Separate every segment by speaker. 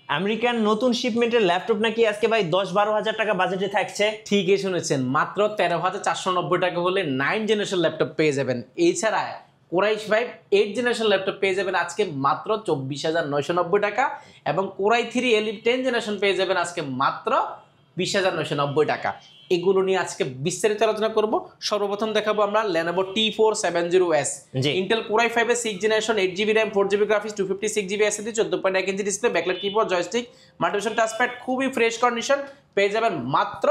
Speaker 1: American নতুন শিপমেন্টের laptop নাকি আজকে ভাই 10-12 হাজার টাকা বাজেটে থাকছে।
Speaker 2: ঠিকই শুনেছেন, মাত্র 13,490 টাকা হলে 9 জেনারেশন ল্যাপটপ পেয়ে যাবেন। এছাড়া কোরাই 5 8 জেনারেশন ল্যাপটপ পেয়ে যাবেন আজকে মাত্র 24,990 টাকা, এবং কোরাই 3 এলিট 10 জেনারেশন পেয়ে যাবেন আজকে মাত্র 20,990 টাকা। এগুলো নিয়ে আজকে বিস্তারিত আলোচনা করব। সর্বপ্রথম দেখাবো আমরা Lenovo T470S,
Speaker 1: জি।
Speaker 2: ইন্টেল কোরাই 5 এর 6 generation, 8GB RAM, 4GB graphics, 256GB SSD, 14.1 ইঞ্চি display, backlight keyboard, joystick, multivision touchpad, খুবই ফ্রেশ কন্ডিশন পেয়ে যাবেন মাত্র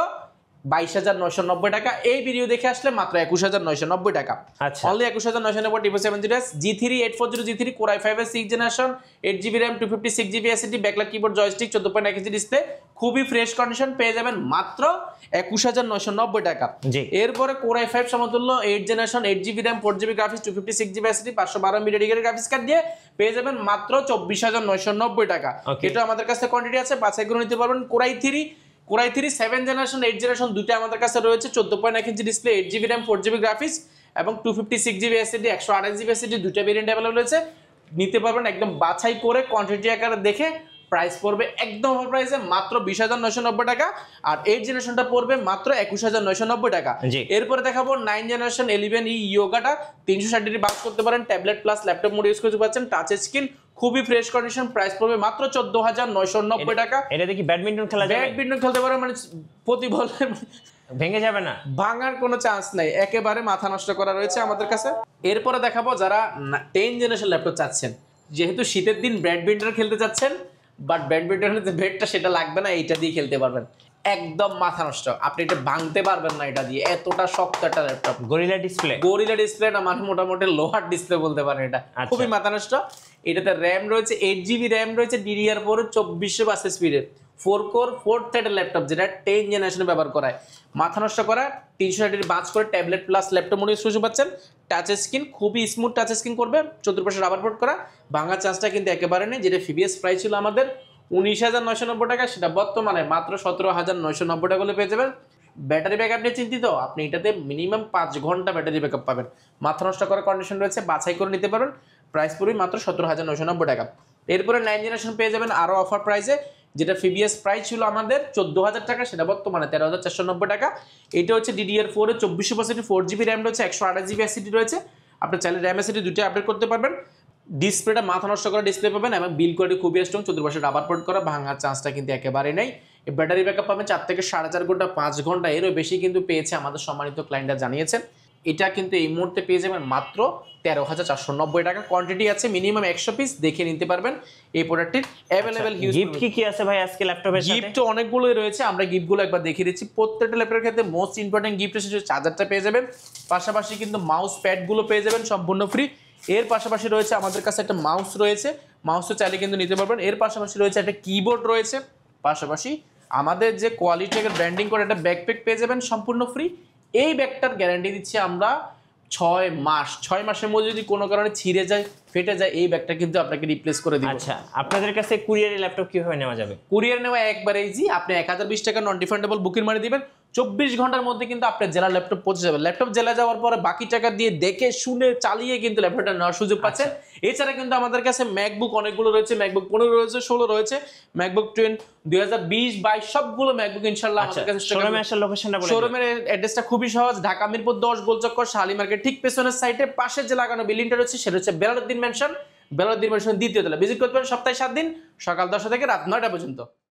Speaker 2: 22,990 টাকা। এই ভিডিও দেখে আসলে মাত্র 21,990 টাকা।
Speaker 1: আচ্ছা,
Speaker 2: only 21,990 T470S G3 840 G3 core i 5 এর 6 generation, 8GB RAM, 256GB SSD, backlight keyboard, joystick, 14.1 ইঞ্চি ডিসপ্লে, খুবই ফ্রেশ কন্ডিশন পেয়ে যাবেন মাত্র 21,990 টাকা।
Speaker 1: জি।
Speaker 2: এরপরে কোরাই 5 সমতুল্য 8 generation, 8GB RAM, 4GB graphics, 256GB SSD, 512 MB dedicated graphics card দিয়ে পেয়ে যাবেন মাত্র 24,990 টাকা।
Speaker 1: Okay.
Speaker 2: এটা আমাদের কাছে কোয়ান্টিটি আছে, বাছাই করে নিতে পারবেন। কোরাই 3 7 জেনারেশন, 8 জেনারেশন দুটো আমাদের কাছে রয়েছে, 14.1 ইঞ্চি display, 8GB RAM, 4GB graphics এবং 256GB SSD, 128GB SSD দুটো ভেরিয়েন্ট अवेलेबल রয়েছে। নিতে পারবেন একদম বাছাই করে কোয়ান্টিটি আকারে দেখে। প্রাইস পড়বে একদম অফার প্রাইসে মাত্র 20,990 টাকা, আর 8 জেনারেশনটা পড়বে মাত্র 21,990 টাকা।
Speaker 1: জি।
Speaker 2: এরপরে দেখাবো 9 জেনারেশন 11E ইয়োগাটা, 360 ডিগ্রি বাক্স করতে পারেন, tablet plus laptop mode use করতে পারছেন, টাচ স্ক্রিন, খুবই ফ্রেশ কন্ডিশন, প্রাইস পড়বে মাত্র 14,990 টাকা।
Speaker 1: এটা দেখি ব্যাডমিন্টন খেলা যাবে?
Speaker 2: ব্যাডমিন্টন খেলতে পারেন, মানে প্রতি বলে
Speaker 1: ভেঙে যাবে না?
Speaker 2: ভাঙার কোনো চান্স নাই, একেবারে মাথা নষ্ট করা রয়েছে আমাদের কাছে। এরপরে দেখাবো যারা 10 জেনারেশন ল্যাপটপ চাচ্ছেন, যেহেতু শীতের দিন ব্যাডমিন্টন খেলতে চাচ্ছেন, বাট ব্যাডমিন্টনের যে ব্যাটটা সেটা লাগবে না, এইটা দিয়ে খেলতে পারবেন। একদম মাথা নষ্ট, আপনি এটা ভাঙতে পারবেন না এটা দিয়ে, এতটা শক্ত একটা laptop.
Speaker 1: Gorilla display?
Speaker 2: Gorilla display না, মানে মোটামুটি লোহার ডিসপ্লে বলতে পারেন এটা।
Speaker 1: আচ্ছা।
Speaker 2: খুবই মাথা নষ্ট। এটাতে র্যাম রয়েছে 8GB র্যাম রয়েছে, DDR4 2400 বাস স্পিডের 4 কোর 4 থ্রেডের ল্যাপটপ, যেটা 10 জেনারেশনে ব্যবহার করায়। মাথা নষ্ট করা 360 ডিগ্রি বাঁচ করে ট্যাবলেট প্লাস ল্যাপটপ মনে ইউজ পাচ্ছেন। টাচ স্ক্রিন, খুবই স্মুথ টাচ স্ক্রিন করবে, চতুর্পাশে রাবার পোর্ট করা, ভাঙার চান্সটা কিন্তু একেবারে নেই। যেটা প্রিভিয়াস প্রাইস ছিল আমাদের 19,990 টাকা, সেটা বর্তমানে মাত্র 17,990 টাকা হলে পেয়ে যাবেন। ব্যাটারি ব্যাকআপ নিয়ে চিন্তিত, আপনি এটাতে মিনিমাম 5 ঘন্টা ব্যাটারি ব্যাকআপ পাবেন। মাথা নষ্ট করার কন্ডিশন রয়েছে, বাছাই করে নিতে পারেন। প্রাইস পড়বে মাত্র 17,990 টাকা। এরপরে 9 জেনারেশন পেয়ে যাবেন আরও অফার প্রাইসে, যেটা প্রিভিয়াস প্রাইস ছিল আমাদের 14,000 টাকা, সেটা বর্তমানে 13,490 টাকা। এটা হচ্ছে DDR4 এর 24% 4GB র্যাম রয়েছে, 128GB SSD রয়েছে। আপনি চাইলে র্যাম SSD দুটো আপডেট করতে পারবেন। ডিসপ্লেটা মাথা নষ্ট করা ডিসপ্লে পাবেন, এবং বিল কোয়ালিটি খুবই স্ট্রং, চতুর্পাশে রাবার পোর্ট করা, ভাঙার চান্সটা কিন্তু একেবারে নেই। ব্যাটারি ব্যাকআপ পাবেন 4 থেকে 4.5 ঘন্টা, 5 ঘন্টা এরও বেশি কিন্তু পেয়েছে আমাদের সম্মানিত ক্লায়েন্টরা জানিয়েছেন। এটা কিন্তু এই মুহূর্তে পেয়ে যাবেন মাত্র 13,490 টাকা। কোয়ান্টিটি আছে মিনিমাম 100 পিস, দেখে নিতে পারবেন এই প্রোডাক্টটির অ্যাভেলেবেল হিউজ।
Speaker 1: গিফট কি আছে ভাই আজকে ল্যাপটপের সাথে?
Speaker 2: গিফট অনেকগুলোই রয়েছে, আমরা গিফটগুলো একবার দেখিয়ে দিচ্ছি। প্রত্যেকটা ল্যাপটপের ক্ষেত্রে মোস্ট ইম্পর্টেন্ট গিফট হচ্ছে চার্জারটা পেয়ে যাবেন, পাশাপাশি কিন্তু মাউস প্যাডগুলো পেয়ে যাবেন সম্পূর্ণ ফ্রি। এর পাশাপাশি রয়েছে আমাদের কাছে একটা মাউস রয়েছে, মাউসও চাইলে কিন্তু নিতে পারবেন। এর পাশাপাশি রয়েছে একটা কিবোর্ড রয়েছে, পাশাপাশি আমাদের যে কোয়ালিটি ব্র্যান্ডিং করে একটা ব্যাকপ্যাক পেয়ে যাবেন সম্পূর্ণ ফ্রি। এই ব্যাগটার গ্যারান্টি দিচ্ছি আমরা 6 মাস। 6 মাসের মধ্যে যদি কোনো কারণে ছিঁড়ে যায়, ফেটে যায়, এই ব্যাগটা কিন্তু আপনাকে রিপ্লেস করে দিব।
Speaker 1: আচ্ছা, আপনাদের কাছে কুরিয়ারে ল্যাপটপ কিভাবে নেওয়া যাবে?
Speaker 2: কুরিয়ার নেওয়া একবারে ইজি, আপনি 1020 টাকা নন রিফান্ডেবল বুকিং মারি দিবেন, 24 ঘন্টার মধ্যে কিন্তু আপনার জেলা ল্যাপটপ পৌঁছে যাবে। ল্যাপটপ জেলা যাওয়ার পরে বাকি টাকা দিয়ে দেখে শুনে চালিয়ে কিন্তু ল্যাপটপটা নেওয়ার সুযোগ পাচ্ছেন। এছাড়া কিন্তু আমাদের কাছে ম্যাকবুক অনেকগুলো রয়েছে, ম্যাকবুক 15 রয়েছে, 16 রয়েছে, ম্যাকবুক 2020 22 সবগুলো ম্যাকবুক ইনশাআল্লাহ আমাদের কাছে।
Speaker 1: শোরুমে আসার লোকেশনটা বলে দিন।
Speaker 2: শোরুমের অ্যাড্রেসটা খুবই সহজ, ঢাকা মিরপুর 10 গোলচক্কর শালি মার্কেট ঠিক পেছনের সাইডে পাশে যে লাগানো বিল্ডিংটা রয়েছে সেটা হচ্ছে বেলালউদ্দিন মেনশন, বেলালউদ্দিন মেনশন দ্বিতীয় তলা। ভিজিট করতে পারেন সপ্তাহে 7 দিন, সকাল 10টা থেকে রাত 9টা পর্যন্ত।